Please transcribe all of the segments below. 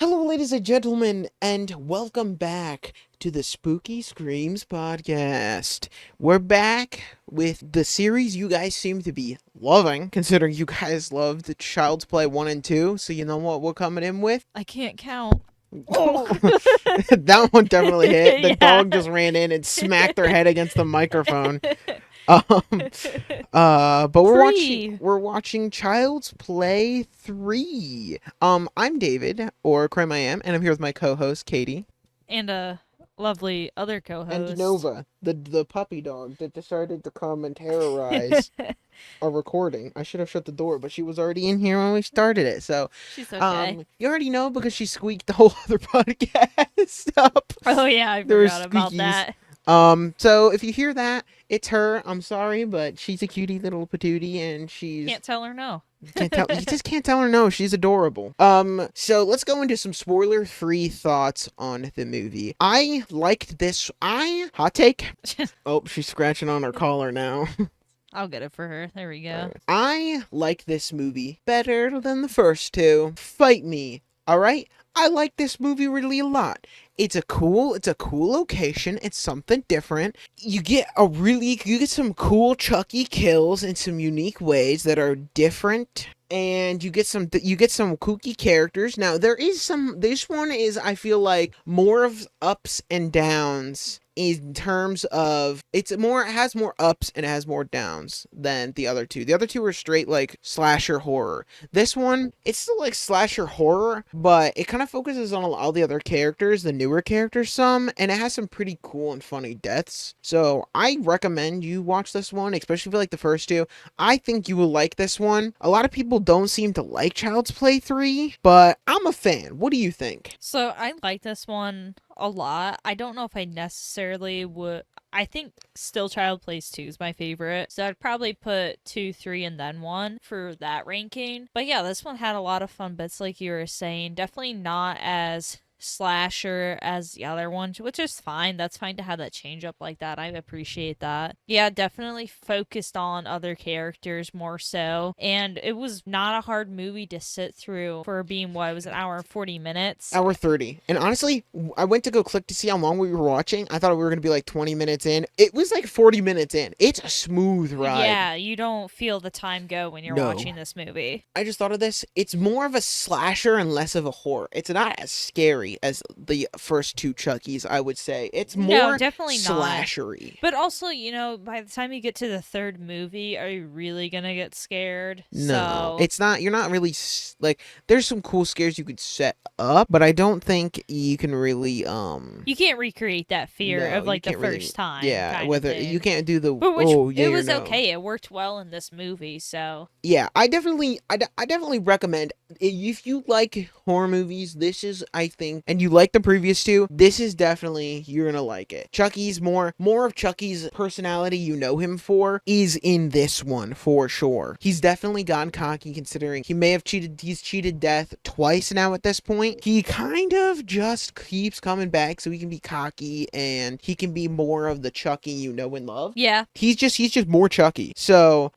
Hello, ladies and gentlemen, and welcome back to the Spooky Screams podcast. We're back with the series you guys seem to be loving, considering you guys loved Child's Play 1 and 2, so you know what we're coming in with? I can't count. Oh, that one definitely hit. The Yeah. dog just ran in and smacked their head against the microphone. Um, but we're watching Child's Play 3. I'm David, or Creme I Am, and I'm here with my co-host Katie And a lovely other co-host. and Nova, the puppy dog that decided to come and terrorize our recording. I should have shut the door, but she was already in here when we started it. So, She's okay. you already know because she squeaked the whole other podcast up. Oh yeah, I There was forgot about squeakies. that. So if you hear that, it's her. I'm sorry, but she's a cutie little patootie, and she's Can't tell her no. can't tell. You just can't tell her no. She's adorable. So let's go into some spoiler-free thoughts on the movie. I liked this. Hot take. Oh, she's scratching on her collar now. I'll get it for her. There we go. I like this movie better than the first two. Fight me. All right. I like this movie really a lot. It's a cool location. It's something different. You get some cool Chucky kills in some unique ways that are different. And you get some kooky characters. Now this one is, I feel like, more of ups and downs in terms of it has more ups and it has more downs than the other two. The other two are straight like slasher horror. This one, it's still like slasher horror, but it kind of focuses on all the other characters, the newer characters some, and it has some pretty cool and funny deaths. So I recommend you watch this one, especially if you like the first two. I think you will like this one. A lot of people don't seem to like Child's Play 3, but I'm a fan. What do you think? So I like this one a lot. I don't know if I necessarily would. I think still Child Plays 2 is my favorite. So I'd probably put 2, 3, and then 1 for that ranking. But yeah, this one had a lot of fun bits like you were saying. Definitely not as slasher as the other one, which is fine. That's fine to have that change up like that. I appreciate that. Yeah, definitely focused on other characters more so, and it was not a hard movie to sit through for being what, it was an hour and 40 minutes. Hour 30. And honestly, I went to go click to see how long we were watching. I thought we were going to be like 20 minutes in. It was like 40 minutes in. It's a smooth ride. Yeah, you don't feel the time go when you're watching this movie. I just thought of this. It's more of a slasher and less of a horror. It's not as scary as the first two Chuckies, I would say. It's more definitely slashery. But also, by the time you get to the third movie, are you really gonna get scared? No, it's not. You're not really like. There's some cool scares you could set up, but I don't think you can really You can't recreate that fear of like the first time. Yeah, whether you can't do the. It was okay. It worked well in this movie, so yeah, I definitely recommend if you like horror movies. This is, I think, and you like the previous two. This is definitely, you're gonna like it. Chucky's more of Chucky's personality you know him for is in this one for sure. He's definitely gone cocky, considering he may have he's cheated death twice now at this point. He kind of just keeps coming back so he can be cocky and he can be more of the Chucky you know and love. Yeah. He's just more Chucky. So,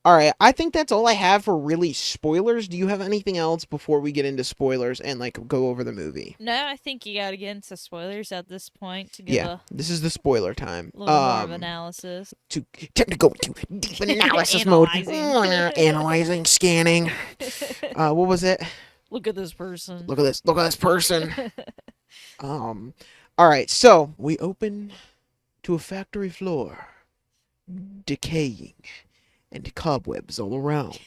all right, I think that's all I have for really spoilers. Do you have anything else before we get into spoilers and like go over the movie? No, I think you gotta get into spoilers at this point to give this is the spoiler time. A little more of analysis. Time to go into deep analysis mode. Analyzing, scanning. What was it? Look at this person. Look at this person. All right, so we open to a factory floor, decaying, and cobwebs all around.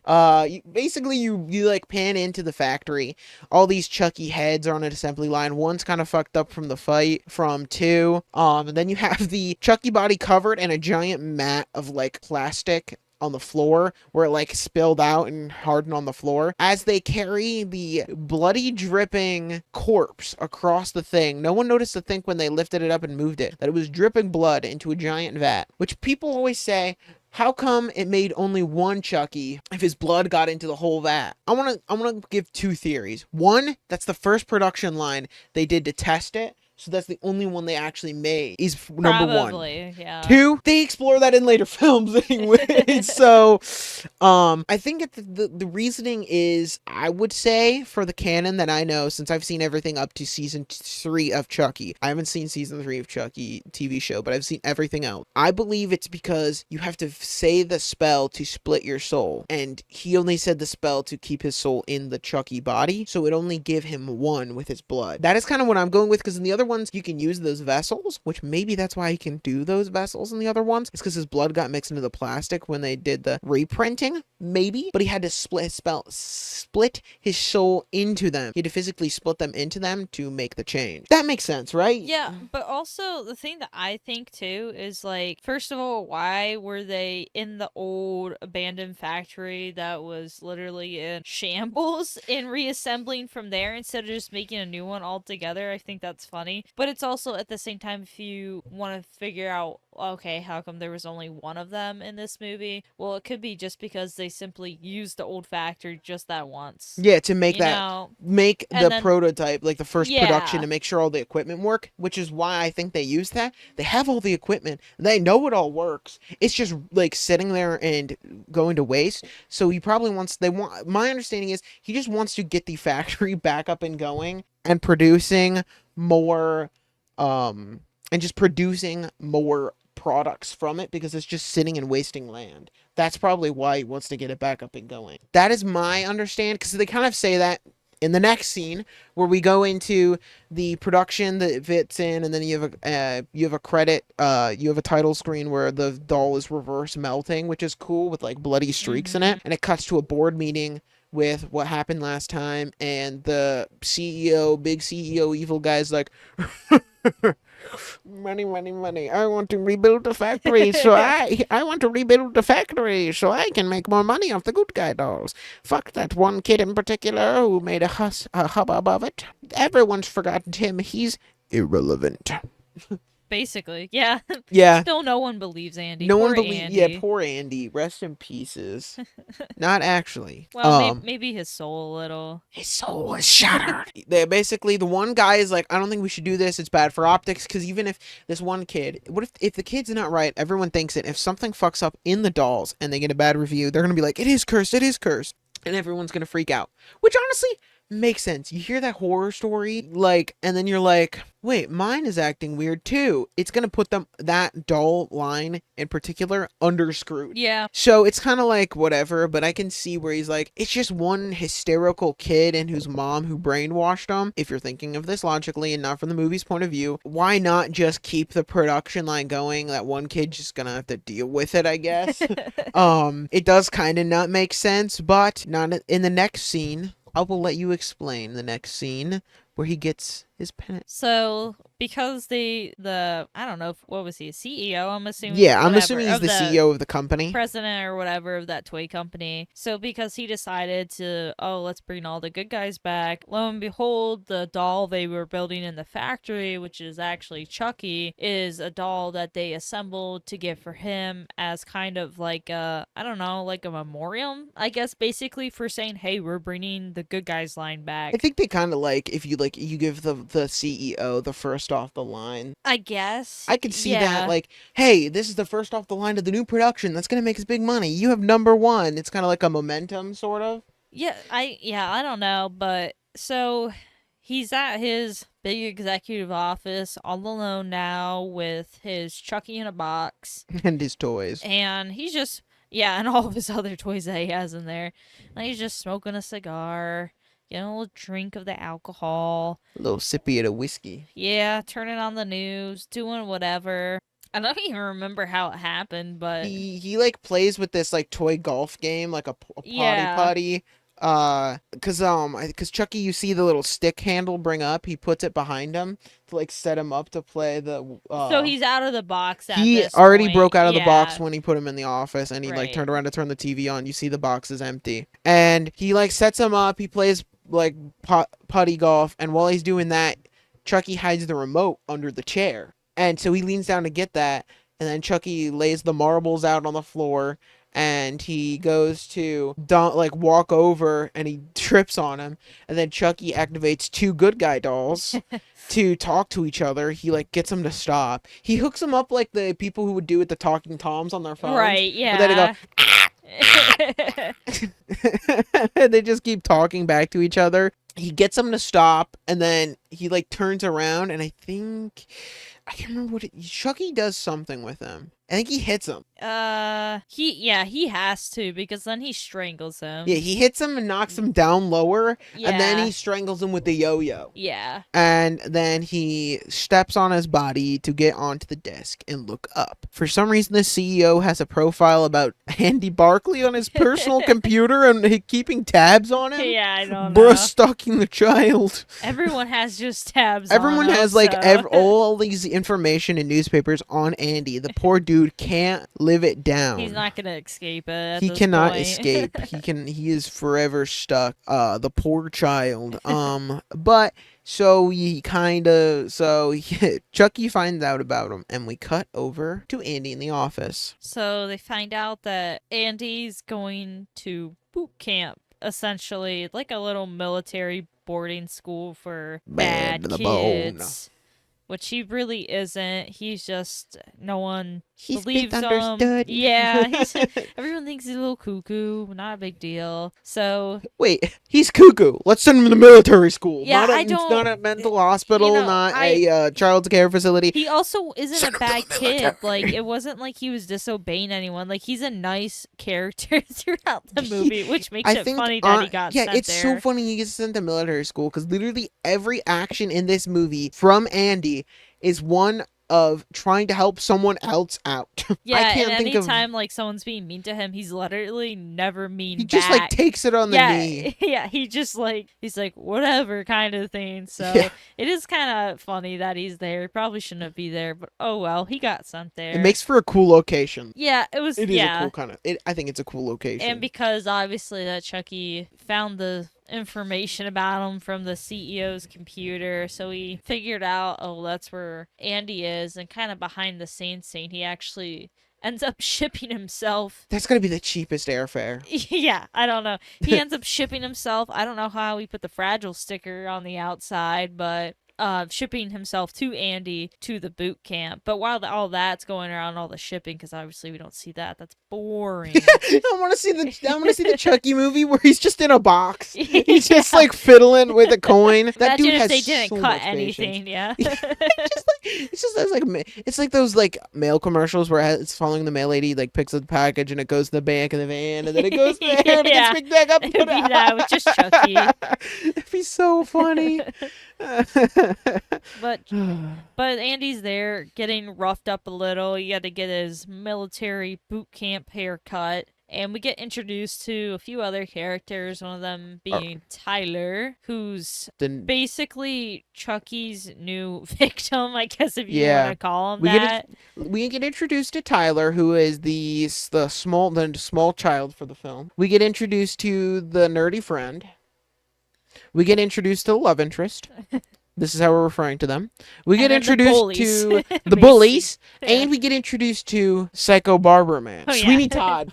You like pan into the factory. All these Chucky heads are on an assembly line. One's kind of fucked up from the fight from 2. And then you have the Chucky body covered in a giant mat of like plastic on the floor where it like spilled out and hardened on the floor as they carry the bloody dripping corpse across the thing. No one noticed the thing when they lifted it up and moved it, that it was dripping blood into a giant vat, which people always say, how come it made only one Chucky if his blood got into the whole vat? I want to give 2 theories. One, that's the first production line they did to test it. So that's the only one they actually made is number one. Probably, yeah. Two, they explore that in later films anyway. So, I think the reasoning is, I would say, for the canon that I know, since I've seen everything up to season 3 of Chucky. I haven't seen season 3 of Chucky TV show, but I've seen everything else. I believe it's because you have to say the spell to split your soul, and he only said the spell to keep his soul in the Chucky body, so it only give him one with his blood. That is kind of what I'm going with, because in the other ones, you can use those vessels, which maybe that's why he can do those vessels in the other ones. It's because his blood got mixed into the plastic when they did the reprinting, maybe, but he had to split his soul into them. He had to physically split them into them to make the change. That makes sense, right? Yeah, but also the thing that I think too is, like, first of all, why were they in the old abandoned factory that was literally in shambles and reassembling from there instead of just making a new one altogether? I think that's funny. But it's also, at the same time, if you want to figure out, okay, how come there was only one of them in this movie? Well, it could be just because they simply used the old factory just that once. Yeah, to make make the prototype, like the first production, to make sure all the equipment work, which is why I think they use that. They have all the equipment. They know it all works. It's just like sitting there and going to waste. So he probably my understanding is he just wants to get the factory back up and going and producing more products from it, because it's just sitting and wasting land. That's probably why he wants to get it back up and going. That is my understanding, because they kind of say that in the next scene where we go into the production that fits in, and then you have a credit, you have a title screen where the doll is reverse melting, which is cool, with like bloody streaks in it, and it cuts to a board meeting with what happened last time, and the CEO, big CEO evil guy's like, money, money, money. I want to rebuild the factory, so I want to rebuild the factory so I can make more money off the good guy dolls. Fuck that one kid in particular who made a hubbub of it. Everyone's forgotten him. He's irrelevant. Basically, yeah. Yeah. Still no one believes Andy. No one believes. Yeah, poor Andy. Rest in pieces. Not actually. Well, maybe his soul a little. His soul was shattered. Basically, the one guy is like, I don't think we should do this. It's bad for optics. Because even if this one kid, what if the kid's not right? Everyone thinks it. If something fucks up in the dolls and they get a bad review, they're gonna be like, it is cursed. It is cursed. And everyone's gonna freak out. Which honestly makes sense. You hear that horror story, like, and then you're like, wait, mine is acting weird too. It's gonna put that doll line in particular under screwed. Yeah. So it's kind of like whatever, but I can see where he's like, it's just one hysterical kid and whose mom who brainwashed him. If you're thinking of this logically and not from the movie's point of view, why not just keep the production line going? That one kid just gonna have to deal with it, I guess. It does kind of not make sense, but not in the next scene. I will let you explain the next scene where he gets his penance. So, because I don't know, what was he, a CEO, I'm assuming? Yeah, I'm assuming he's the CEO of the company. President or whatever of that toy company. So, because he decided to, let's bring all the good guys back, lo and behold, the doll they were building in the factory, which is actually Chucky, is a doll that they assembled to give for him as kind of like a memoriam, I guess, basically, for saying, hey, we're bringing the good guys line back. I think they kind of you give the CEO the first off the line. I guess. I could see that, like, hey, this is the first off the line of the new production that's gonna make us big money. You have number one. It's kind of like a momentum, sort of. Yeah, I don't know, but so he's at his big executive office all alone now with his Chucky in a box and his toys, and he's just and all of his other toys that he has in there, and he's just smoking a cigar. Getting a little drink of the alcohol. A little sippy of the whiskey. Yeah, turning on the news, doing whatever. I don't even remember how it happened, but... He like, plays with this, like, toy golf game, like a potty. Because Chucky, you see the little stick handle bring up. He puts it behind him to, like, set him up to play the... So he's out of the box at He this already point. broke out of the box when he put him in the office, and he, Right. like, turned around to turn the TV on. You see the box is empty. And he, like, sets him up. He plays, like, putty golf, and while he's doing that, Chucky hides the remote under the chair. And so he leans down to get that, and then Chucky lays the marbles out on the floor, and he goes to like walk over and he trips on him, and then Chucky activates two good guy dolls to talk to each other. He like gets them to stop. He hooks them up like the people who would do with the talking toms on their phones. Right, yeah. But then they go and they just keep talking back to each other. He gets them to stop, and then he like turns around, and I can't remember Chucky does something with him. I think he hits him. He has to, because then he strangles him. Yeah, he hits him and knocks him down lower, Yeah. and then he strangles him with the yo-yo. Yeah. And then he steps on his body to get onto the desk and look up. For some reason, the CEO has a profile about Andy Barkley on his personal computer and keeping tabs on him. Yeah, I don't Bruh know. stalking the child. Everyone has just tabs Everyone on him, has like so. all these information in newspapers on Andy. The poor dude can't live it down. He's not gonna escape it at He this cannot point. escape. He is forever stuck. The poor child. But Chucky finds out about him, and we cut over to Andy in the office. So they find out that Andy's going to boot camp, essentially, like a little military boarding school for Bad bad to the bone. kids. Which he really isn't. He's just, no one He's believes him. misunderstood. Yeah, everyone thinks he's a little cuckoo. Not a big deal. So Wait, he's cuckoo. Let's send him to military school. Yeah, Not a mental hospital, you know, not a child care facility. he also isn't Send a him to bad the kid. military. Like, it wasn't like he was disobeying anyone. Like, he's a nice character throughout the movie, which makes it funny that he got sent it's there. so funny he gets sent to military school, because literally every action in this movie from Andy is one of trying to help someone else out. Yeah, I can't and think of. anytime like someone's being mean to him, he's literally never mean He back. just like takes it on the knee. Yeah, he's like whatever kind of thing. So Yeah. it is kind of funny that he's there. He probably shouldn't be there, but oh well, he got sent there. It makes for a cool location. Yeah, it was. It is yeah, a cool kind of. I think it's a cool location. and because obviously that Chucky found the information about him from the CEO's computer, so he figured out, oh, that's where Andy is, and kind of behind the scenes scene, he actually ends up shipping himself. That's gonna be the cheapest airfare. Yeah, I don't know. He ends up shipping himself. I don't know how he put the fragile sticker on the outside, but shipping himself to Andy to the boot camp. But while all that's going around, all the shipping, because obviously we don't see that. That's boring. I want to see the Chucky movie where he's just in a box. He's just like fiddling with a coin. That Imagine dude if has they didn't so cut much anything. patience. Yeah. It's like those like mail commercials where it's following the mail lady, like picks up the package and it goes to the bank in the van, and then it goes there and it Yeah. gets picked back up. It'd be that with just Chucky. It'd be so funny. But Andy's there getting roughed up a little. He had to get his military boot camp haircut. And we get introduced to a few other characters, one of them being Tyler, who's basically Chucky's new victim, I guess, if you want to call him that. We get introduced to Tyler, who is the small child for the film. We get introduced to the nerdy friend. We get introduced to the love interest. This is how we're referring to them. We get introduced to the bullies, and we get introduced to Psycho Barber Man, Sweeney Todd.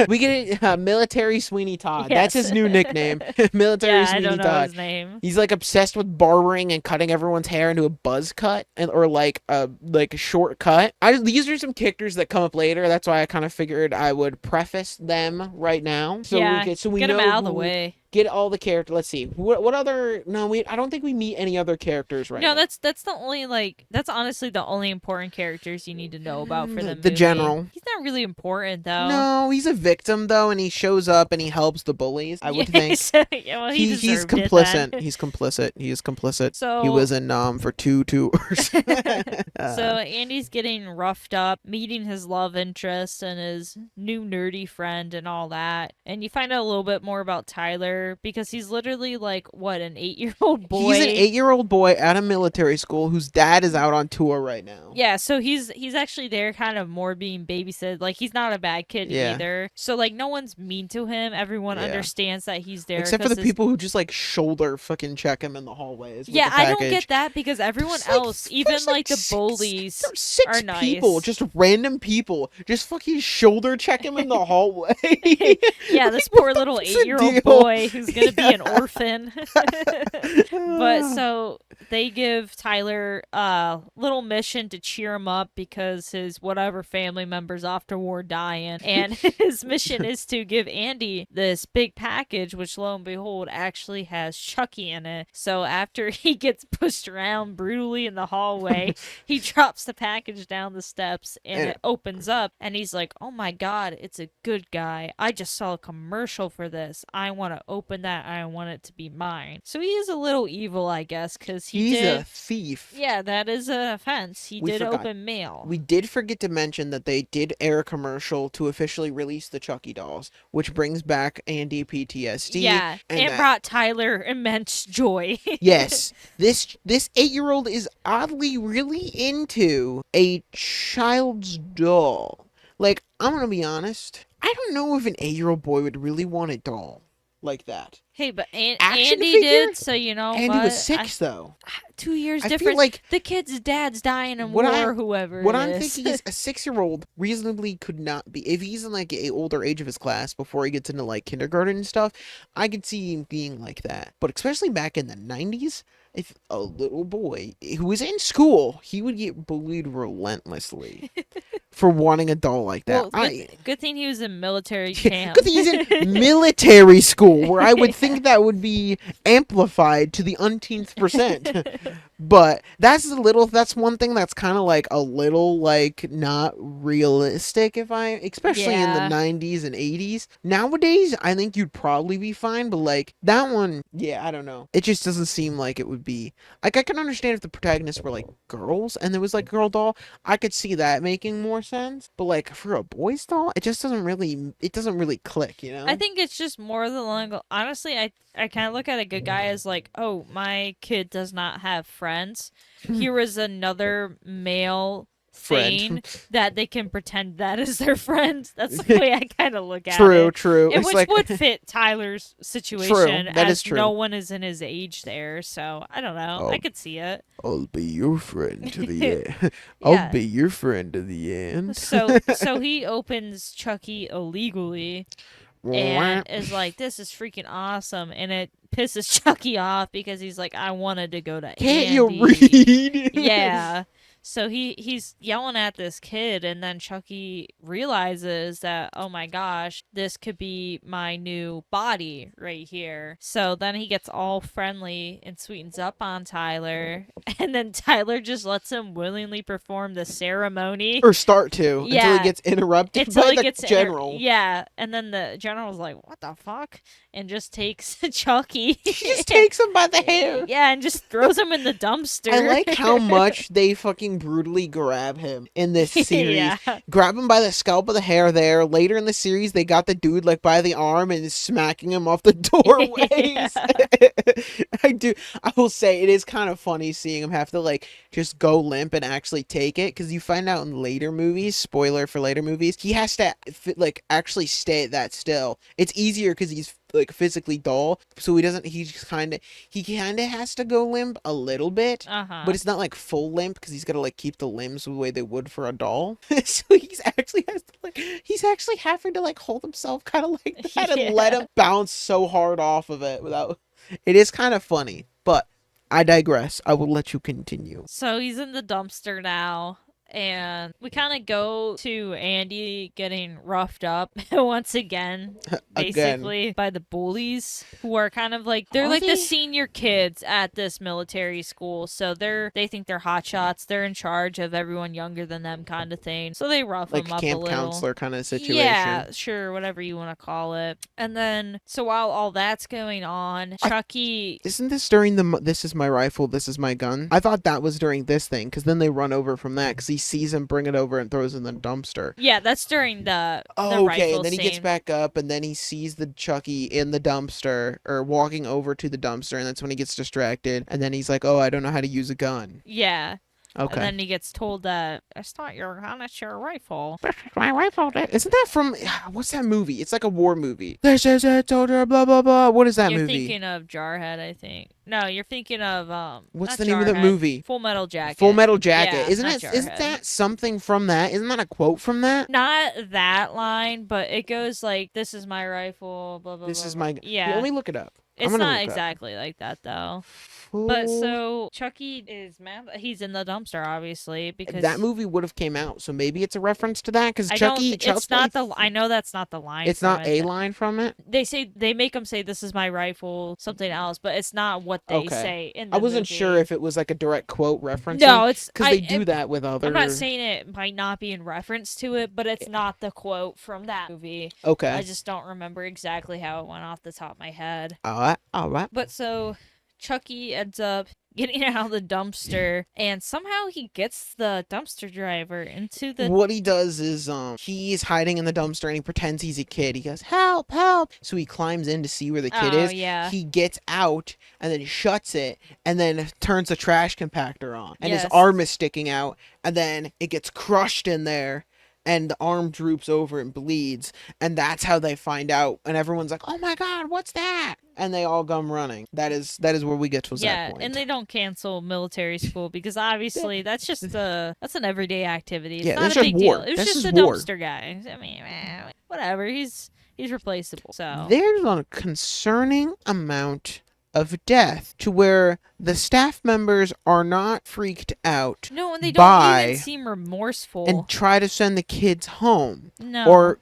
We get military Sweeney Todd. Yes. That's his new nickname, military Sweeney I don't know Todd. his name. He's like obsessed with barbering and cutting everyone's hair into a buzz cut, or like a short cut. These are some characters that come up later. That's why I kind of figured I would preface them right now. So we get know them out of the way. Get all the characters. Let's see. What other? No, I don't think we meet any other characters right now. No, that's the only that's honestly the only important characters you need to know about for the movie. The general. He's not really important though. No, he's a victim though, and he shows up and he helps the bullies. I would think. He's complicit. He's complicit. He is complicit. So he was in for 2 tours. So Andy's getting roughed up, meeting his love interest and his new nerdy friend and all that. And you find out a little bit more about Tyler. Tyler because he's literally like what, an 8-year-old boy. He's an 8-year-old boy at a military school whose dad is out on tour right now. Yeah, so he's actually there kind of more being babysitted. Like, he's not a bad kid either. So, like, no one's mean to him. Everyone understands that he's there. Except for the people who just, like, shoulder fucking check him in the hallways. Yeah, with the I don't get that because everyone else, even like the bullies, are nice. People, just random people, just fucking shoulder check him in the hallway. Yeah, this poor little 8-year-old boy who's going to be an orphan. But so they give Tyler a little mission to cheer him up because his whatever family member's off to war dying. And his mission is to give Andy this big package, which lo and behold actually has Chucky in it. So after he gets pushed around brutally in the hallway, he drops the package down the steps and it opens up. And he's like, oh my God, it's a good guy. I just saw a commercial for this. I want to open that. I want it to be mine. So he is a little evil, I guess, because he's a thief. Yeah, that is an offense. He did open mail. We did forget to mention that they did air a commercial to officially release the Chucky dolls, which brings back Andy PTSD. Yeah, and brought Tyler immense joy. Yes, this 8-year-old is oddly really into a child's doll. Like, I'm gonna be honest, I don't know if an 8-year-old boy would really want a doll like that. Hey, but Andy figure? did, so you know. Andy was 6 though. 2 years I difference. feel like the kid's dad's dying in war, or whoever. What I'm thinking is a 6-year-old reasonably could not be, if he's in like a older age of his class before he gets into like kindergarten and stuff. I could see him being like that. But especially back in the 90s, if a little boy who was in school, he would get bullied relentlessly for wanting a doll like that. Well, good thing he was in military camp. Good thing he's in military school, where I would think that would be amplified to the umpteenth percent. But that's one thing that's kind of like a little like not realistic, especially in the 90s and 80s. Nowadays, I think you'd probably be fine, but like that one, yeah, I don't know. It just doesn't seem like it would be. Like, I can understand if the protagonists were like girls and there was like girl doll, I could see that making more sense. But like for a boy's doll, it just doesn't really click, you know? I think it's just more the long. Honestly, I kind of look at a good guy as like, oh, my kid does not have friends. Here is another male thing that they can pretend that is their friend. That's the way I kind of look at it. True. And which would fit Tyler's situation. True. That is true. No one is in his age there, so I don't know. I could see it. I'll be your friend to the end. I'll be your friend to the end. So he opens Chucky illegally. And is like, this is freaking awesome, and it pisses Chucky off because he's like, I wanted to go to Can't Andy. you read? Yeah. So he's yelling at this kid, and then Chucky realizes that, oh my gosh, this could be my new body right here. So then he gets all friendly and sweetens up on Tyler, and then Tyler just lets him willingly perform the ceremony. Or start to, until he gets interrupted by the general. Yeah, and then the general's like, what the fuck? And just takes Chucky. He just takes him by the hair. Yeah, and just throws him in the dumpster. I like how much they fucking brutally grab him in this series. Yeah. Grab him by the scalp of the hair there. Later in the series, they got the dude like by the arm and is smacking him off the doorways. I will say it is kind of funny seeing him have to like just go limp and actually take it, because you find out in later movies, spoiler for later movies, he has to like actually stay that still. It's easier because he's like physically dull, so he kind of has to go limp a little bit, but it's not like full limp because he's got to like keep the limbs the way they would for a doll. So he's actually having to like hold himself kind of like that and let him bounce so hard off of it without. It is kind of funny, but I digress. I will let you continue. So he's in the dumpster now. And we kind of go to Andy getting roughed up once again, basically, by the bullies, who are kind of like, they're like the senior kids at this military school. So they think they're hotshots. They're in charge of everyone younger than them, kind of thing. So they rough them up a little. Like camp counselor kind of situation. Yeah, sure, whatever you want to call it. And then, so while all that's going on, Chucky... Isn't this during this is my rifle, this is my gun? I thought that was during this thing, because then they run over from that, because he sees him bring it over and throws it in the dumpster. Yeah, that's during the Oh, okay, rifle and then he gets scene. back up, and then he sees the Chucky in the dumpster, or walking over to the dumpster, and that's when he gets distracted, and then he's like, oh, I don't know how to use a gun. Yeah. Okay. And then he gets told that it's not your gun, it's your rifle. This is my rifle. Isn't that from, what's that movie? It's like a war movie. This is a soldier, blah, blah, blah. What is that You're movie? thinking of Jarhead, I think. No, you're thinking of What's not the name of that Jarhead, movie? Full Metal Jacket. Full Metal Jacket. Yeah, isn't not isn't Jarhead. that something from that? Isn't that a quote from that? Not that line, but it goes like, "This is my rifle." Blah blah. This blah, is blah. my. Yeah. Let me look it up. I'm It's gonna not look it up. exactly like that though. Full... But so Chucky is mad that he's in the dumpster, obviously, because that movie would have came out, so maybe it's a reference to that. Because Chucky, it's not the. I know that's not the line. It's from not it. a line from it. They make him say, "This is my rifle," something else, but it's not what they say in the I wasn't movie. sure if it was like a direct quote reference. No, it's because they do that with other. I'm not saying it might not be in reference to it, but it's not the quote from that movie. Okay. I just don't remember exactly how it went off the top of my head. All right. But so Chucky ends up getting out of the dumpster, and somehow he gets the dumpster driver into the. What he does is he's hiding in the dumpster and he pretends he's a kid. He goes, help, help. So he climbs in to see where the kid is. Yeah. He gets out and then shuts it and then turns the trash compactor on. And Yes. his arm is sticking out, and then it gets crushed in there. And the arm droops over and bleeds, and that's how they find out. And everyone's like, "Oh my God, what's that?" And they all come running. That is where we get to that point. And they don't cancel military school because obviously that's just that's an everyday activity. It's not that's a big just war. deal. It was That's just a war. dumpster guy. I mean, whatever. He's replaceable. So There's a concerning amount of death to where the staff members are not freaked out. No, and they don't even seem remorseful and try to send the kids home. No. Or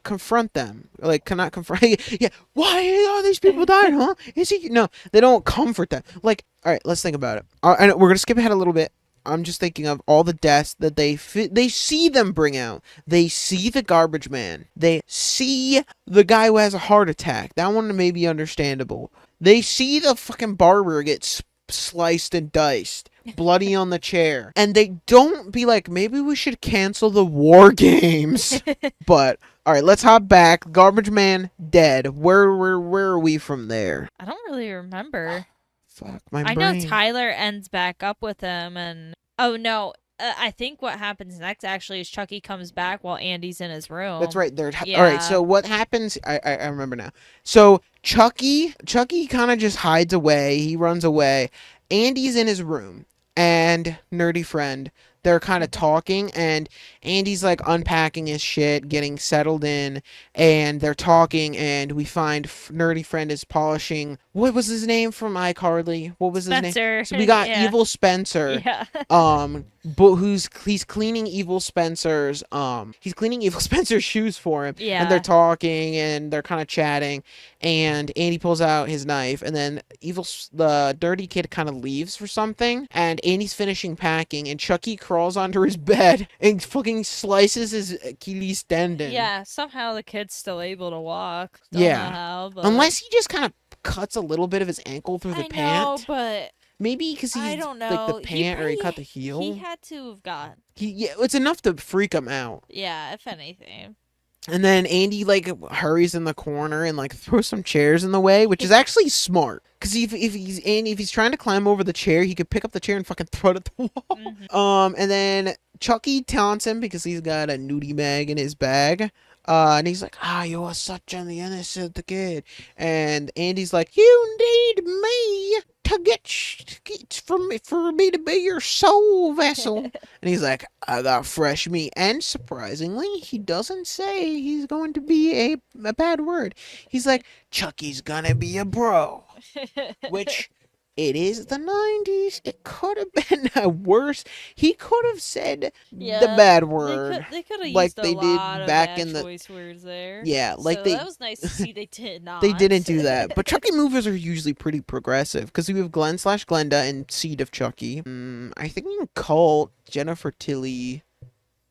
confront them. Like, cannot confront. Yeah, why are these people dying, huh? Is he? No, they don't comfort them. Like, all right, let's think about it. I know we're gonna skip ahead a little bit. I'm just thinking of all the deaths that they see them bring out. They see the garbage man. They see the guy who has a heart attack. That one may be understandable. They see the fucking barber get sliced and diced, bloody on the chair, and they don't be like, maybe we should cancel the war games. But all right, let's hop back. Garbage man dead. Where are we from there? I don't really remember. Fuck my brain. brain. I know Tyler ends back up with him, and oh no, I think what happens next actually is Chucky comes back while Andy's in his room. That's right. All right. So what happens? I remember now. So Chucky kind of just hides away. He runs away. Andy's in his room, and Nerdy Friend, they're kind of talking, and Andy's like unpacking his shit, getting settled in, and they're talking, and we find Nerdy Friend is polishing. What was his name from iCarly? What was his name? So we got Evil Spencer. Yeah. But he's cleaning Evil Spencer's shoes for him. Yeah. And they're talking and they're kind of chatting, and Andy pulls out his knife, and then the dirty kid kind of leaves for something, and Andy's finishing packing, and Chucky crawls onto his bed and fucking slices his Achilles tendon. Yeah, somehow the kid's still able to walk. Don't know how, but... Unless he just kind of cuts a little bit of his ankle through the pant. I know, but maybe because I don't know. Like the pant, or he cut the heel. He had to have got. It's enough to freak him out. Yeah, if anything. And then Andy like hurries in the corner and like throws some chairs in the way, which is actually smart. Because if he's trying to climb over the chair, he could pick up the chair and fucking throw it at the wall. Mm-hmm. And then Chucky taunts him because he's got a nudie mag in his bag. And he's like, you are such an innocent kid. And Andy's like, you need me to get for me to be your soul vessel. And he's like, I got fresh meat. And surprisingly, he doesn't say he's going to be a bad word. He's like, Chucky's gonna be a bro. Which... It is the 90s. It could have been worse. He could have said the bad word. They could have like used they a lot did of back bad in the choice words there. Yeah, like so they. That was nice to see. They did not. They didn't do that. But Chucky movies are usually pretty progressive because we have Glenn/Glenda and Seed of Chucky. I think in Cult, Jennifer Tilly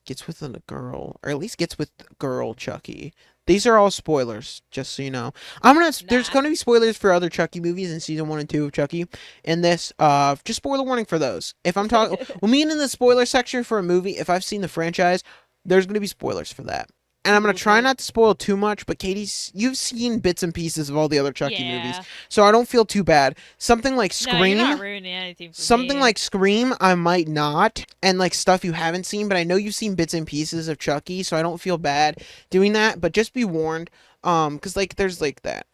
gets with a girl, or at least gets with girl Chucky. These are all spoilers, just so you know. There's Nah. gonna be spoilers for other Chucky movies in season 1 and 2 of Chucky. In this, just spoiler warning for those. If I'm talking, when we get in the spoiler section for a movie, if I've seen the franchise, there's gonna be spoilers for that. And I'm gonna try not to spoil too much, but you've seen bits and pieces of all the other Chucky movies, so I don't feel too bad. Something like Scream, no, you're not ruining anything for something me. like Scream, I might not, and like stuff you haven't seen, but I know you've seen bits and pieces of Chucky, so I don't feel bad doing that. But just be warned, because like there's like that,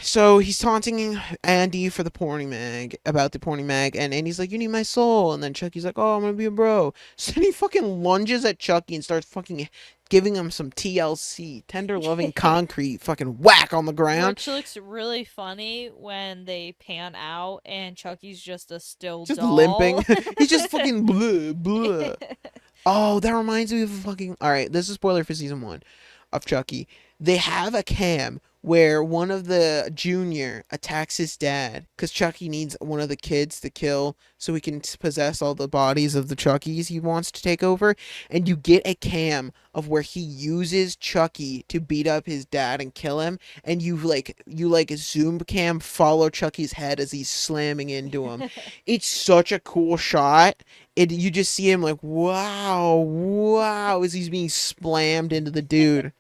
so he's taunting Andy for the porny mag, about the porny mag, and Andy's like, "You need my soul," and then Chucky's like, "Oh, I'm gonna be a bro." So then he fucking lunges at Chucky and starts fucking giving him some TLC, tender loving concrete, fucking whack on the ground. Which looks really funny when they pan out and Chucky's just a still Just doll. limping. He's just fucking blah, blah. Oh, that reminds me of a fucking... Alright, this is a spoiler for season 1 of Chucky. They have a cam where one of the junior attacks his dad because Chucky needs one of the kids to kill so he can possess all the bodies of the Chuckies he wants to take over. And you get a cam of where he uses Chucky to beat up his dad and kill him. And you zoom cam follow Chucky's head as he's slamming into him. It's such a cool shot. You just see him like, wow, as he's being slammed into the dude.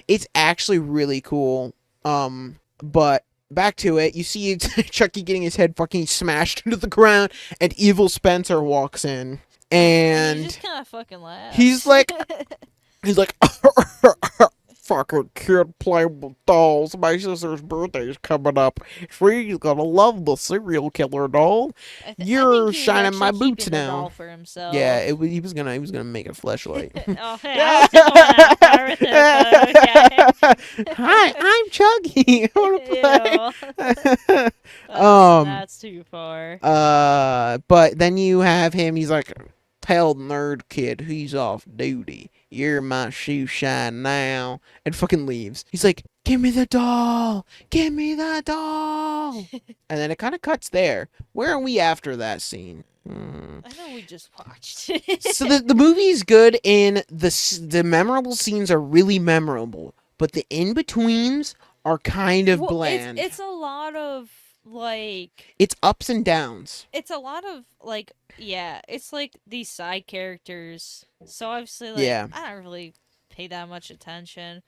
It's actually really cool. But back to it, you see Chucky getting his head fucking smashed into the ground, and Evil Spencer walks in, and he just kind of fucking laughs. he's like, fucking kid playing with dolls. My sister's birthday's coming up. She's gonna love the serial killer doll. You're shining my boots now. For himself. Yeah, he was gonna make a fleshlight. Oh, hey, I was Hi, I'm Chucky. I wanna play. That's too far. But then you have him. He's like, "Tell nerd kid he's off duty. You're my shoe shine now," and fucking leaves. He's like, "Give me the doll! Give me the doll!" And then it kind of cuts there. Where are we after that scene? I know we just watched. So the movie's good, and the memorable scenes are really memorable, but the in-betweens are kind of bland. It's a lot of like... It's ups and downs. It's a lot of like... Yeah, it's like these side characters. So obviously, like, Yeah. I don't really pay that much attention.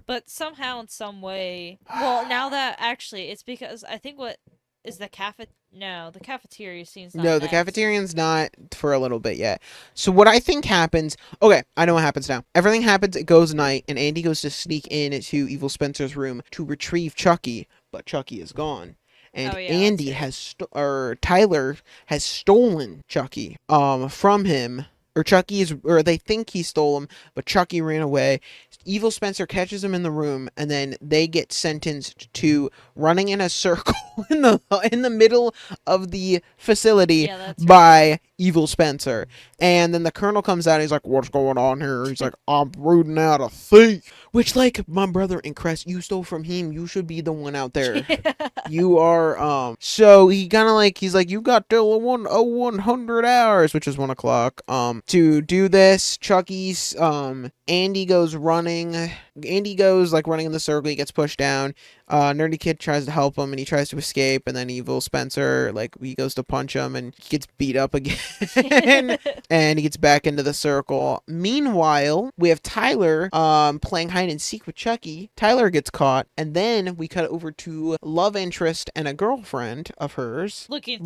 But somehow, in some way... Well, now that actually, it's because I think what is the the cafeteria scene's not No, the cafeteria's not for a little bit yet. So what I think happens... Okay, I know what happens now. Everything happens, it goes night, and Andy goes to sneak in into Evil Spencer's room to retrieve Chucky, but Chucky is gone. And Andy Tyler has stolen Chucky from him. Or they think he stole him, but Chucky ran away. Evil Spencer catches him in the room, and then they get sentenced to running in a circle in the middle of the facility by Evil Spencer. And then the Colonel comes out, and he's like, "What's going on here?" He's like, "I'm rooting out a thief." Which, like, my brother and Crest, you stole from him. You should be the one out there. You are, so he kind of like, he's like, "You got till 100 hours," which is 1 o'clock, to do this. Chucky's, Andy goes running in the circle. He gets pushed down. Nerdy Kid tries to help him, and he tries to escape, and then Evil Spencer, like, he goes to punch him, and he gets beat up again, and he gets back into the circle. Meanwhile, we have Tyler, playing hide and seek with Chucky. Tyler gets caught, and then we cut over to love interest and a girlfriend of hers looking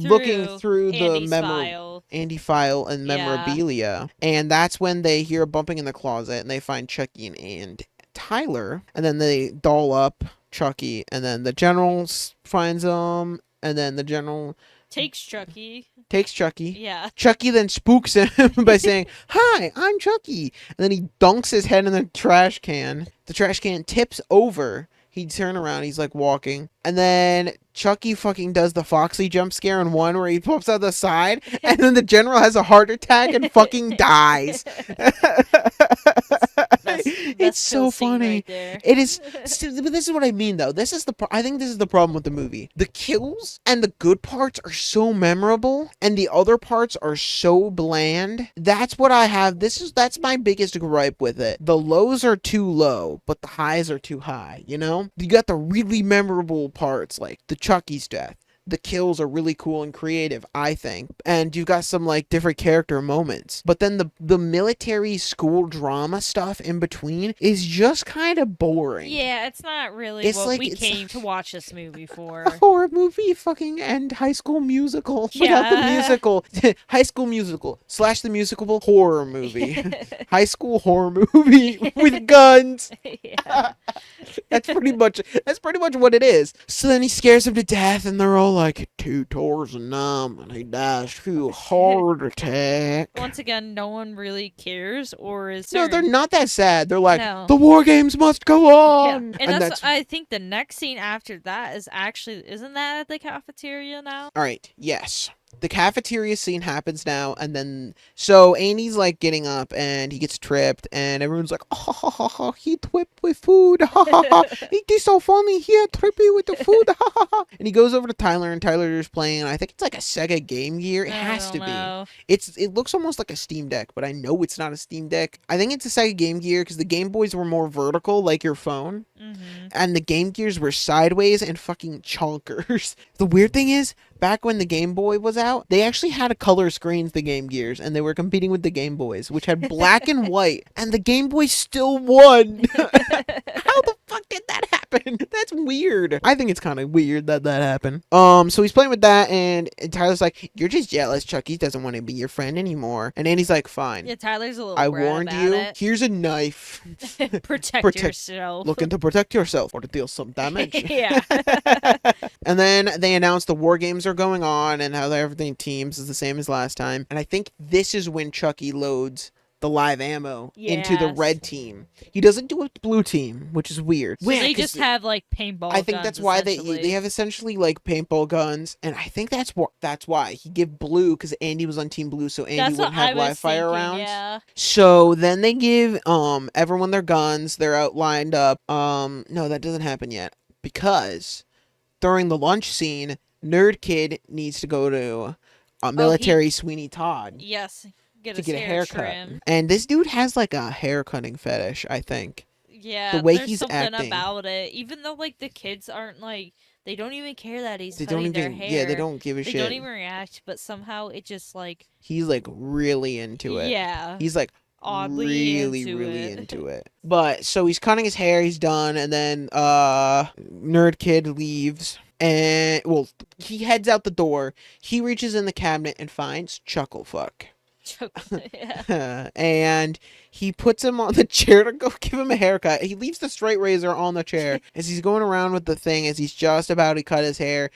through the Andy file and memorabilia, and that's when they hear a bumping in the closet, and they find Chucky and Tyler, and then they doll up Chucky, and then the general finds him, and then the general takes Chucky. Yeah. Chucky then spooks him by saying, "Hi, I'm Chucky," and then he dunks his head in the trash can. The trash can tips over. He'd turn around, he's like walking, and then Chucky fucking does the Foxy jump scare in one where he pops out the side, and then the general has a heart attack and fucking dies. That's That's so scene funny. right there. It is. But this is what I mean, though. This is I think this is the problem with the movie. The kills and the good parts are so memorable, and the other parts are so bland. That's what I have. That's my biggest gripe with it. The lows are too low, but the highs are too high. You know, you got the really memorable parts like the Chucky's death. The kills are really cool and creative, I think. And you've got some like different character moments. But then the military school drama stuff in between is just kind of boring. Yeah, it's not really It's what like- we it's- came to watch this movie for. A horror movie fucking and High School Musical without the Yeah. musical. High School Musical / the musical horror movie. High school horror movie with guns. Yeah. That's pretty much what it is. So then he scares him to death, and they're all like 2 tours and numb, and he dies through a heart attack. Once again, no one really cares, or is No, they're certain- not that sad. They're like, No. the war games must go Yeah. on. And that's I think the next scene after that is actually isn't that at the cafeteria now? All right, yes. The cafeteria scene happens now, and then so Andy's like getting up and he gets tripped, and everyone's like, oh, ha, ha, ha, he tripped with food, ha ha ha, it is so funny, he trippy with the food, ha ha ha. And he goes over to Tyler, and Tyler's playing, I think it's like a Sega Game Gear. It has to be. It looks almost like a Steam Deck, but I know it's not a Steam Deck. I think it's a Sega Game Gear because the Game Boys were more vertical, like your phone, and the Game Gears were sideways and fucking chonkers. The weird thing is, back when the Game Boy was out, they actually had a color screens, the Game Gears, and they were competing with the Game Boys, which had black and white, and the Game Boy still won. How the fuck did that happen? That's weird. I think it's kind of weird that happened. So he's playing with that, and Tyler's like, "You're just jealous. Chucky doesn't want to be your friend anymore." And Andy's like, "Fine. Yeah, Tyler's a little I brat warned about you. it. Here's a knife. Protect yourself. Looking to protect yourself or to deal some damage." Yeah. And then they announce the war games are going on and how everything teams is the same as last time. And I think this is when Chucky loads the live ammo into the Yes. red team. He doesn't do it with the blue team, which is weird. So Yeah, they 'cause just have like paintball I think guns, that's why they essentially. have essentially like paintball guns, and I think that's why he give blue, because Andy was on team blue, so Andy That's wouldn't what I have was live fire thinking, rounds. yeah. So then they give everyone their guns. They're out lined up. No, that doesn't happen yet, because during the lunch scene, Nerd Kid needs to go to military Sweeney Todd Yes. to His get a hair haircut. trimmed. And this dude has like a hair cutting fetish, I think. Yeah, The way there's he's something acting. about it. Even though like the kids aren't like they don't even care that he's They cutting don't their even hair. they don't give a They shit. don't even react, but somehow it just like He's like really into it. yeah, He's like oddly really into it. into it. But so he's cutting his hair, he's done, and then Nerd Kid leaves, and well, he heads out the door. He reaches in the cabinet and finds Chucklefuck. Yeah. And he puts him on the chair to go give him a haircut. He leaves the straight razor on the chair as he's going around with the thing, as he's just about to cut his hair.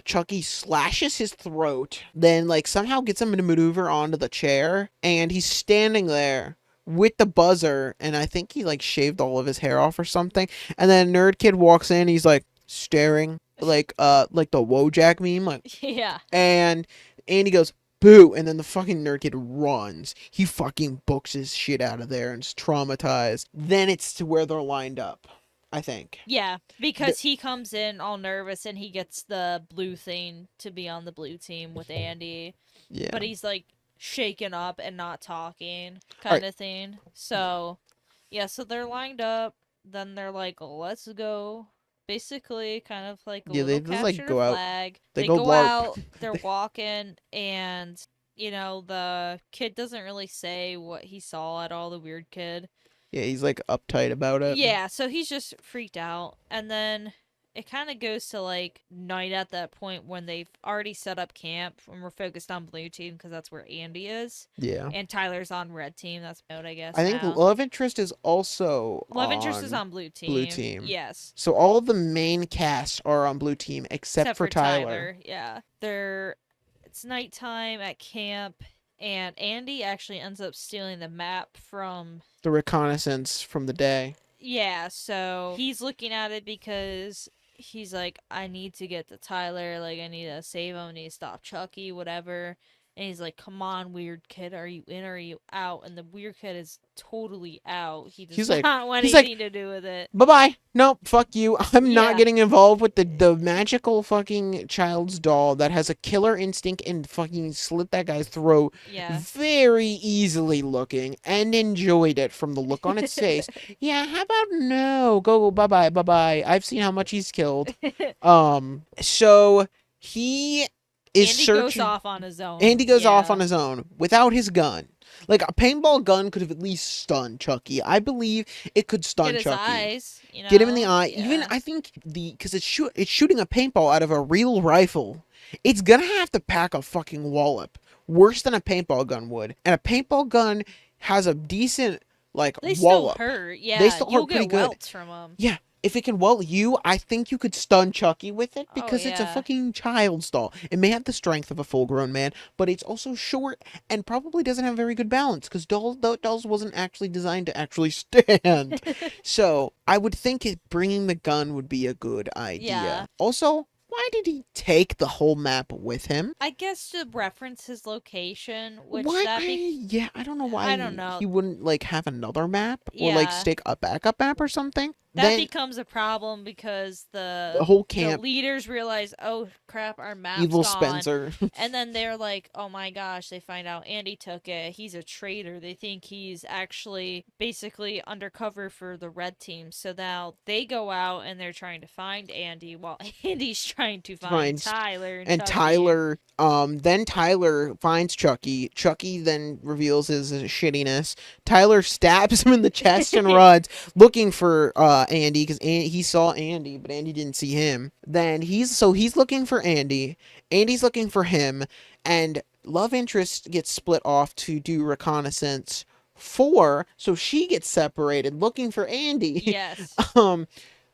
Chucky slashes his throat, then like somehow gets him to maneuver onto the chair, and he's standing there with the buzzer, and I think he like shaved all of his hair off or something. And then Nerd Kid walks in, he's like staring like the Wojak meme, like, Yeah. and Andy goes, boo, and then the fucking Nerd Kid runs. He fucking books his shit out of there and is traumatized. Then it's to where they're lined up, I think. Yeah, because he comes in all nervous and he gets the blue thing to be on the blue team with Andy. Yeah. But he's like shaken up and not talking kind of thing. So, yeah, so they're lined up. Then they're like, let's go. Basically, kind of like a Yeah, they little just, like, capture go the out. flag. They They go go LARP. out, they're walking, and, you know, the kid doesn't really say what he saw at all, the weird kid. Yeah, he's like uptight about it. Yeah, so he's just freaked out. And then it kind of goes to like night at that point when they've already set up camp and we're focused on blue team because that's where Andy is. Yeah. And Tyler's on red team. That's out, I guess. I think now. Love Interest is also Love Interest is on blue team. Blue team. Yes. So all of the main cast are on blue team except for Tyler. Yeah. It's nighttime at camp. And Andy actually ends up stealing the map from... The reconnaissance from the day. Yeah, so he's looking at it because he's like, I need to get to Tyler. Like, I need to save him. I need to stop Chucky, whatever. And he's like, come on, weird kid, are you in or are you out? And the weird kid is totally out. He does not want anything to do with it. Bye-bye. Nope, fuck you. I'm not Yeah. getting involved with the magical fucking child's doll that has a killer instinct and fucking slit that guy's throat Yeah. very easily looking and enjoyed it from the look on its face. Yeah, how about no? Go, bye-bye, bye-bye. I've seen how much he's killed. So he is Andy searching. goes off on his own. Andy goes off on his own without his gun. Like, a paintball gun could have at least stunned Chucky. I believe it could stun Get his Chucky. eyes, you know? Get him in the eye. Yeah. Even, I think, because it's shooting a paintball out of a real rifle. It's gonna have to pack a fucking wallop. Worse than a paintball gun would. And a paintball gun has a decent, like, they wallop. Still hurt. Yeah, they still you'll hurt pretty get good. welts from them. Yeah. If it can welt you, I think you could stun Chucky with it because it's a yeah. fucking child's doll. It may have the strength of a full-grown man, but it's also short and probably doesn't have very good balance because dolls wasn't actually designed to actually stand. So I would think bringing the gun would be a good idea. Yeah. Also, why did he take the whole map with him? I guess to reference his location, which yeah, I don't know why. I don't know. He wouldn't like have another map or Yeah. like stick a backup map or something. That becomes a problem because the whole camp, the leaders realize, oh crap, our map's evil gone. Spencer. And then they're like, oh my gosh, they find out Andy took it. He's a traitor. They think he's actually basically undercover for the red team. So now they go out and they're trying to find Andy while Andy's trying to find Tyler. And Tyler, then Tyler finds Chucky. Chucky then reveals his shittiness. Tyler stabs him in the chest and runs, looking for Andy, because he saw Andy, but Andy didn't see him. Then he's looking for Andy. Andy's looking for him, and love interest gets split off to do reconnaissance so she gets separated looking for Andy. Yes.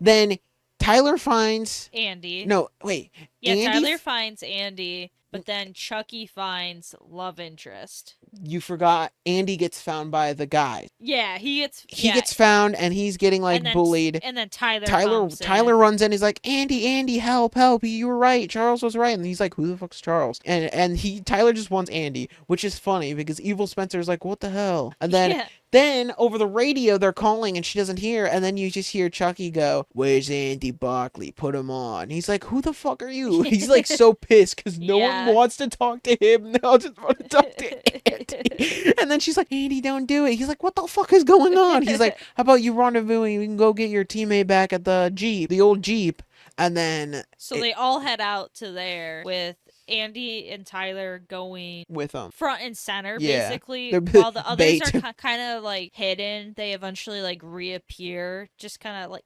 Then Tyler finds Andy. No, wait. Yeah, Andy Tyler finds Andy, but then Chucky finds love interest. You forgot Andy gets found by the guy. Yeah, he gets found and he's getting bullied. And then Tyler runs in. He's like, Andy, help! You were right. Charles was right. And he's like, who the fuck's Charles? And Tyler just wants Andy, which is funny because evil Spencer's like, what the hell? And then then over the radio they're calling and she doesn't hear. And then you just hear Chucky go, where's Andy Barkley? Put him on. He's like, who the fuck are you? He's like so pissed because no one wants to talk to him. They all just want to talk to Andy. And then she's like, Andy, don't do it. He's like, what the fuck is going on? He's like, how about you rendezvous and we can go get your teammate back at the old Jeep. And then so they all head out to there with Andy and Tyler going with them front and center, basically, they're while the others are kind of like hidden. They eventually like reappear, just kind of like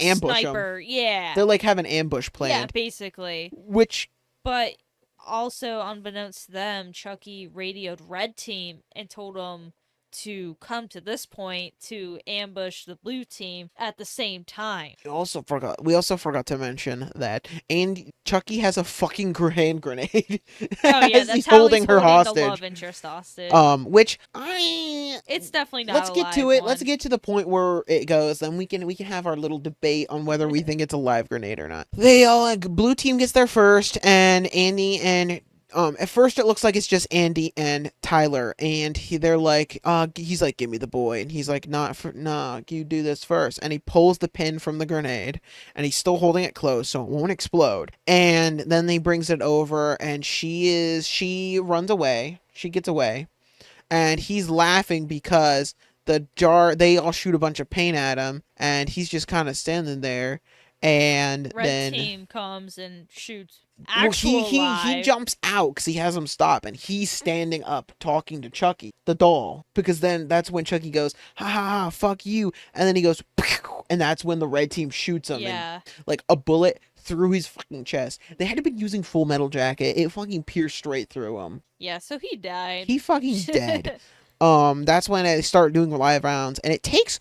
ambush sniper. them. Yeah, they're like have an ambush plan. Yeah, basically. But also, unbeknownst to them, Chucky radioed Red Team and told them to come to this point to ambush the blue team at the same time. We also forgot to mention that Chucky has a fucking hand grenade. Oh yeah, that's he's how holding her hostage. The love interest hostage. It's definitely not. Let's get to it. Let's get to the point where it goes, then we can have our little debate on whether we think it's a live grenade or not. Blue team gets there first, and Andy and at first it looks like it's just Andy and Tyler, and they're like, he's like, give me the boy, and he's like, nah, you do this first, and he pulls the pin from the grenade, and he's still holding it close so it won't explode, and then he brings it over, and she runs away, she gets away, and he's laughing because they all shoot a bunch of paint at him, and he's just kind of standing there, and Red team comes and shoots. He jumps out because he has him stop, and he's standing up talking to Chucky, the doll, because then that's when Chucky goes, ha ha ha, fuck you, and then he goes, and that's when the red team shoots him, and like a bullet through his fucking chest. They had to be using Full Metal Jacket. It fucking pierced straight through him. Yeah, so he died. He fucking dead. That's when I start doing live rounds, and it takes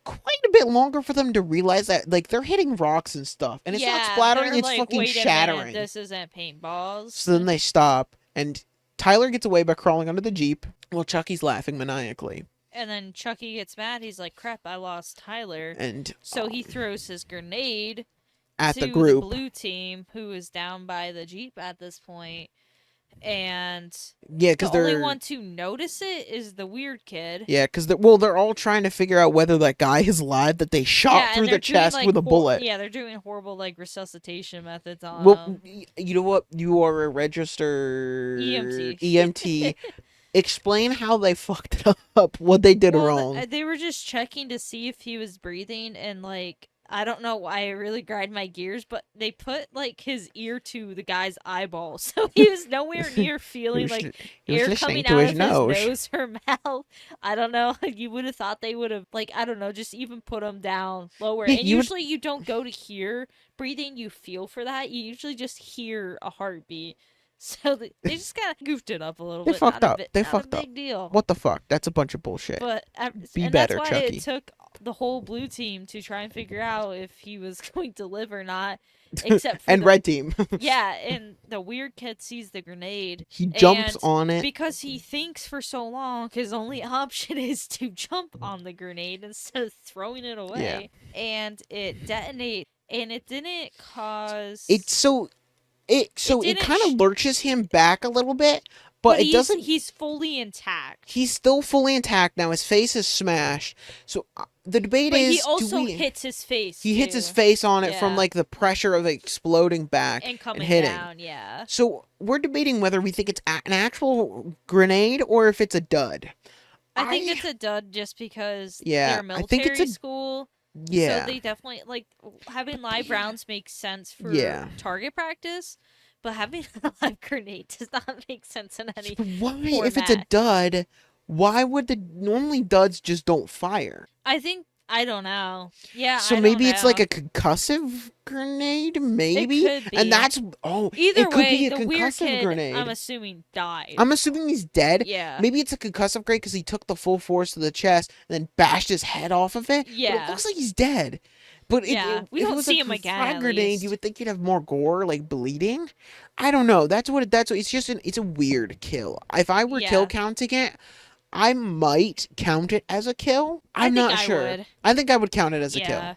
quite a bit longer for them to realize that, like, they're hitting rocks and stuff, and it's not splattering, it's like, fucking shattering. This isn't paintballs. So then they stop, and Tyler gets away by crawling under the Jeep, while Chucky's laughing maniacally. And then Chucky gets mad. He's like, crap, I lost Tyler. And so he throws his grenade at to the group. The blue team, who is down by the Jeep at this point. And Yeah, because the only they're one to notice it is the weird kid. yeah, because they're all trying to figure out whether that guy is alive that they shot through the chest with a bullet. Yeah, they're doing horrible like resuscitation methods on Well, you know what? You are a registered EMT. EMT. Explain how they fucked it up. What they did wrong. They were just checking to see if he was breathing, and like I don't know why it really grind my gears, but they put like his ear to the guy's eyeball, so he was nowhere near feeling like air coming out of his nose or mouth. I don't know. You would have thought they would have like I don't know, just even put him down lower. Yeah, and usually you don't go to hear breathing; you feel for that. You usually just hear a heartbeat. So they just kind of goofed it up a little They bit. fucked up. They not fucked a up. big deal. What the fuck? That's a bunch of bullshit. But Be and better, that's why Chucky. it took the whole blue team to try and figure out if he was going to live or not. Except for and red team. Yeah, and the weird kid sees the grenade. He jumps on it because he thinks for so long his only option is to jump on the grenade instead of throwing it away. Yeah. And it detonates, and it didn't cause. It kind of lurches him back a little bit, but it doesn't. He's fully intact. He's still fully intact now. His face is smashed. So the debate is, he also hits his face. He hits his face on it from like the pressure of exploding back and coming hitting. Down. Yeah. So we're debating whether we think it's an actual grenade or if it's a dud. I think it's a dud just because they're military school. Yeah. So they definitely like having live rounds makes sense for target practice, but having a live grenade does not make sense in any why format. If it's a dud, why would normally duds just don't fire? I don't know. Yeah. So maybe it's like a concussive grenade, maybe. It could be. And that's either it could way, be a the concussive weird kid, grenade. I'm assuming died. I'm assuming he's dead. Yeah. Maybe it's a concussive grenade because he took the full force to the chest and then bashed his head off of it. Yeah. But it looks like he's dead. But we don't see him again. Frag grenade, you would think you'd have more gore, like bleeding. I don't know. That's what it's just. It's a weird kill. If I were kill counting it, I might count it as a kill. I'm not sure. I think I would count it as a kill.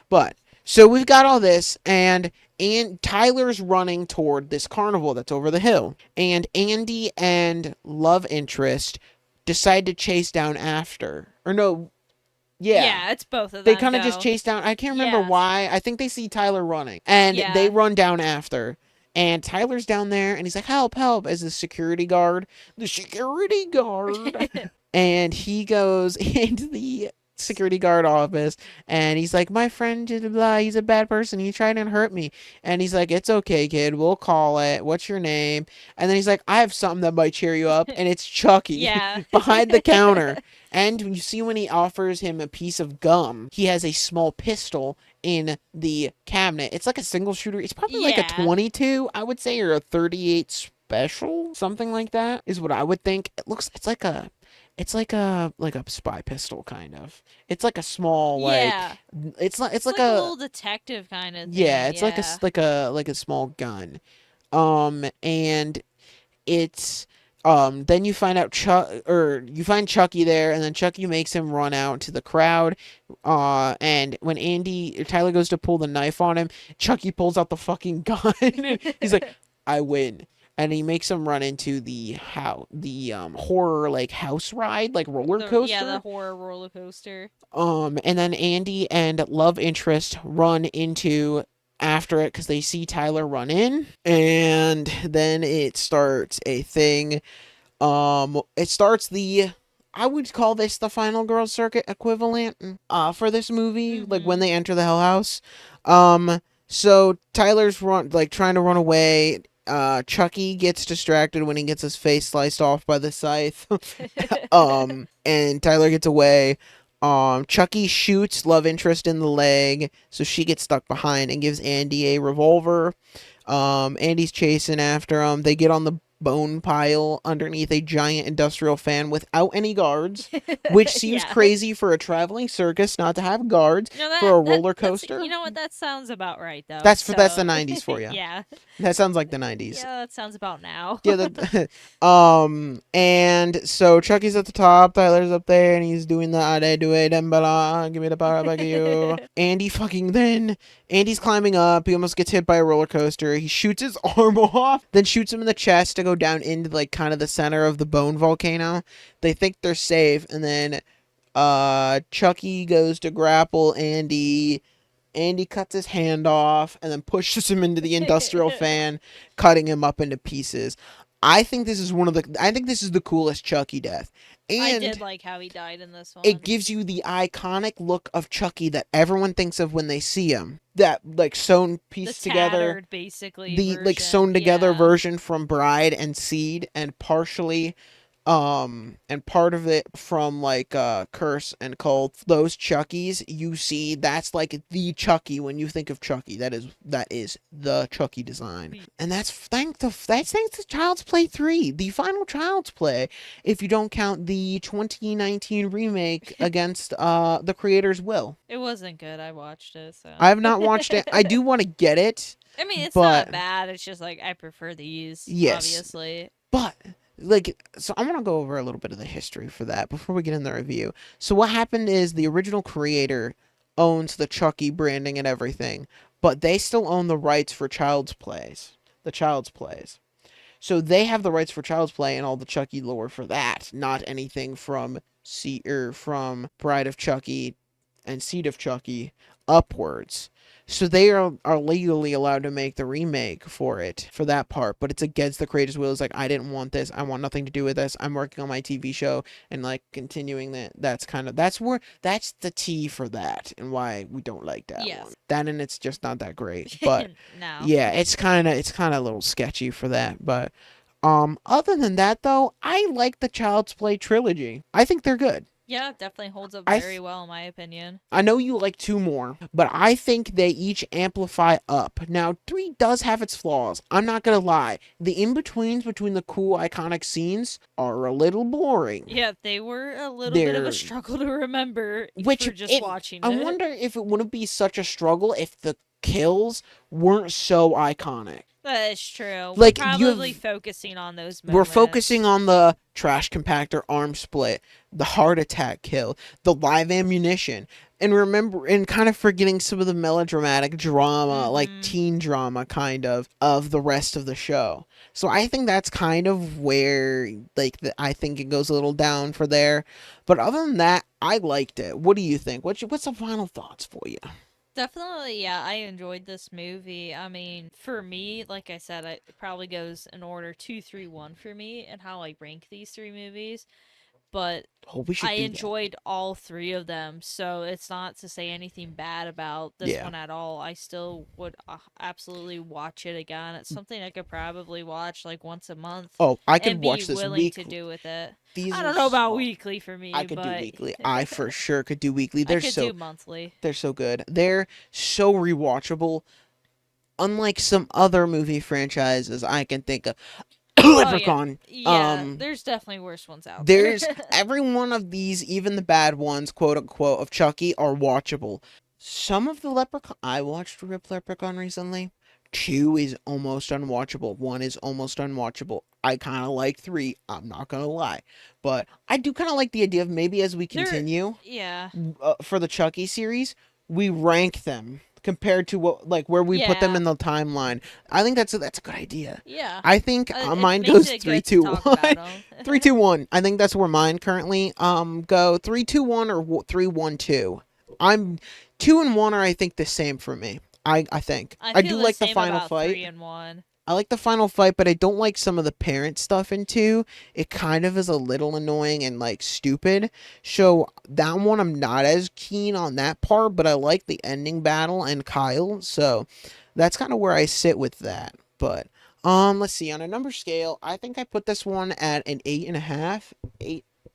But so we've got all this, and Tyler's running toward this carnival that's over the hill, and Andy and love interest decide to chase down after. Or no. Yeah, it's both of them. They kind of just chase down. I can't remember why. I think they see Tyler running, and they run down after. And Tyler's down there, and he's like, "Help, help!" As the security guard. And he goes into the security guard office, and he's like, "My friend, blah, blah, he's a bad person. He tried to hurt me." And he's like, "It's okay, kid. We'll call it. What's your name?" And then he's like, "I have something that might cheer you up," and it's Chucky behind the counter. And you see when he offers him a piece of gum, he has a small pistol in the cabinet. It's like a single shooter. It's probably like a 22, I would say, or a 38 special, something like that is what I would think. It's like a spy pistol kind of. It's like a small it's like a little detective kind of thing. Yeah, it's like a small gun. And it's then you find out you find Chucky there, and then Chucky makes him run out to the crowd. And when Tyler goes to pull the knife on him, Chucky pulls out the fucking gun. He's like, "I win." And he makes him run into the horror like house ride, like roller coaster. The horror roller coaster. And then Andy and love interest run into after it because they see Tyler run in, and then it starts a thing. It starts I would call this the final girl circuit equivalent for this movie, like when they enter the Hell House. So Tyler's trying to run away. Chucky gets distracted when he gets his face sliced off by the scythe. And Tyler gets away. Chucky shoots love interest in the leg, so she gets stuck behind and gives Andy a revolver. Andy's chasing after him. They get on the bone pile underneath a giant industrial fan without any guards, which seems crazy for a traveling circus not to have guards for a roller coaster. You know what? That sounds about right, though. That's the 90s for you. Yeah. That sounds like the 90s. Yeah, that sounds about now. And so Chucky's at the top, Tyler's up there, and he's doing the I do it, and give me the power back of you. Andy's climbing up. He almost gets hit by a roller coaster. He shoots his arm off, then shoots him in the chest to go go down into like kind of the center of the bone volcano. They think they're safe, and then Chucky goes to grapple Andy. Andy cuts his hand off and then pushes him into the industrial fan, cutting him up into pieces. I think this is the coolest Chucky death. And I did like how he died in this one. it gives you the iconic look of Chucky that everyone thinks of when they see him. That like sewn pieced together, basically the version. like sewn together version from Bride and Seed, and partially and part of it from like Curse and Cold. Those Chuckies you see, that's like the Chucky when you think of Chucky. That is the Chucky design. And that's thanks to Child's Play 3, the final Child's Play, if you don't count the 2019 remake against the creator's will. It wasn't good. I watched it, so I have not watched it. I do want to get it. I mean, it's but not bad. It's just like I prefer these, Yes. obviously. But like, so I want to go over a little bit of the history for that before we get in the review. So what happened is the original creator owns the Chucky branding and everything, but they still own the rights for Child's Plays. The Child's Plays. So they have the rights for Child's Play and all the Chucky lore for that, not anything from from Bride of Chucky and Seed of Chucky upwards. So they are legally allowed to make the remake for that part, but it's against the creator's will. It's like, I didn't want this. I want nothing to do with this. I'm working on my TV show and like continuing that. That's the tea for that and why we don't like that one. That, and it's just not that great. But no. Yeah, it's kind of a little sketchy for that. But other than that though, I like the Child's Play trilogy. I think they're good. Yeah, it definitely holds up very well, in my opinion. I know you like 2 more, but I think they each amplify up. Now, 3 does have its flaws. I'm not gonna lie. The in-betweens between the cool, iconic scenes are a little boring. Yeah, they were a little bit of a struggle to remember for just watching it. I wonder if it wouldn't be such a struggle if the kills weren't so iconic. That is true. Like, we're probably focusing on those moments. We're focusing on the trash compactor arm split, the heart attack kill, the live ammunition, and kind of forgetting some of the melodramatic drama, like teen drama kind of the rest of the show. So I think that's kind of where I think it goes a little down for there. But other than that, I liked it. What do you think? What's the final thoughts for you? Definitely, yeah, I enjoyed this movie. I mean, for me, like I said, it probably goes in order 2, 3, 1 for me and how I rank these 3 movies. But I enjoyed all 3 of them, so it's not to say anything bad about this one at all. I still would absolutely watch it again. It's something I could probably watch like once a month. Oh, I could watch this willing weekly. To do with it. I don't know about weekly for me. I could do weekly. I for sure could do weekly. I could do monthly. They're so good. They're so rewatchable. Unlike some other movie franchises I can think of. Leprechaun. Yeah, there's definitely worse ones out there. Every one of these, even the bad ones, quote unquote, of Chucky are watchable. Some of the Leprechaun, I watched Rip Leprechaun recently. 2 is almost unwatchable. 1 is almost unwatchable. I kind of like 3. I'm not gonna lie, but I do kind of like the idea of maybe as we continue, for the Chucky series, we rank them compared to where we put them in the timeline. I think that's a good idea. Yeah. I think mine goes 3, 2, 1. 3, 2, 1. I think that's where mine currently go 3, 2, 1 or 3, 1, 2. I'm 2 and 1 are I think the same for me. I think. I do like the final fight. 3 and 1. I like the final fight, but I don't like some of the parent stuff in 2. It kind of is a little annoying and like stupid. So that one I'm not as keen on that part, but I like the ending battle and Kyle. So that's kind of where I sit with that. But let's see, on a number scale, I think I put this one at an 8.5.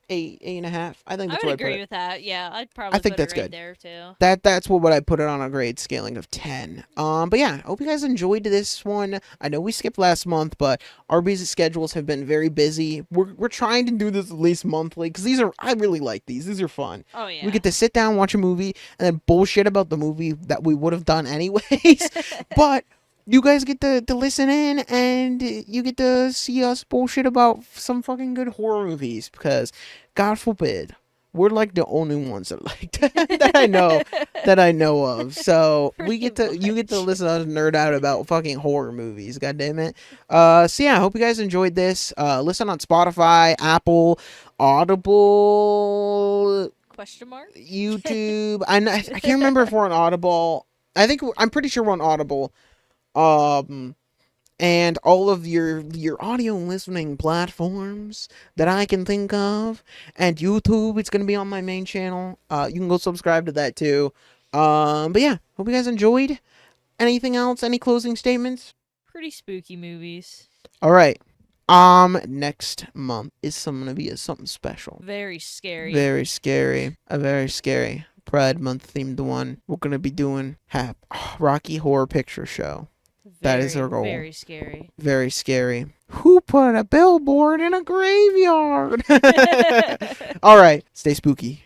8.5. I think that's I what would agree with that. Yeah, I'd probably think put that's it right good. there too. That's what I put it on a grade scaling of 10. But yeah, I hope you guys enjoyed this one. I know we skipped last month, but our busy schedules have been very busy. We're trying to do this at least monthly because I really like these. These are fun. Oh yeah. We get to sit down, watch a movie, and then bullshit about the movie that we would have done anyways. But you guys get to listen in, and you get to see us bullshit about some fucking good horror movies, because, God forbid, we're like the only ones that like that I know of. So you get to listen to us nerd out about fucking horror movies. God damn it. So yeah, I hope you guys enjoyed this. Listen on Spotify, Apple, Audible, Question mark? YouTube. I can't remember if we're on Audible. I'm pretty sure we're on Audible. And all of your audio listening platforms that I can think of, and YouTube, it's gonna be on my main channel. You can go subscribe to that too. But yeah, hope you guys enjoyed. Anything else? Any closing statements? Pretty spooky movies. All right. Next month is gonna be something special. Very scary. Very scary. A very scary Pride Month themed one. We're gonna be doing Rocky Horror Picture Show. That is our goal. Very scary. Very scary. Who put a billboard in a graveyard? All right. Stay spooky.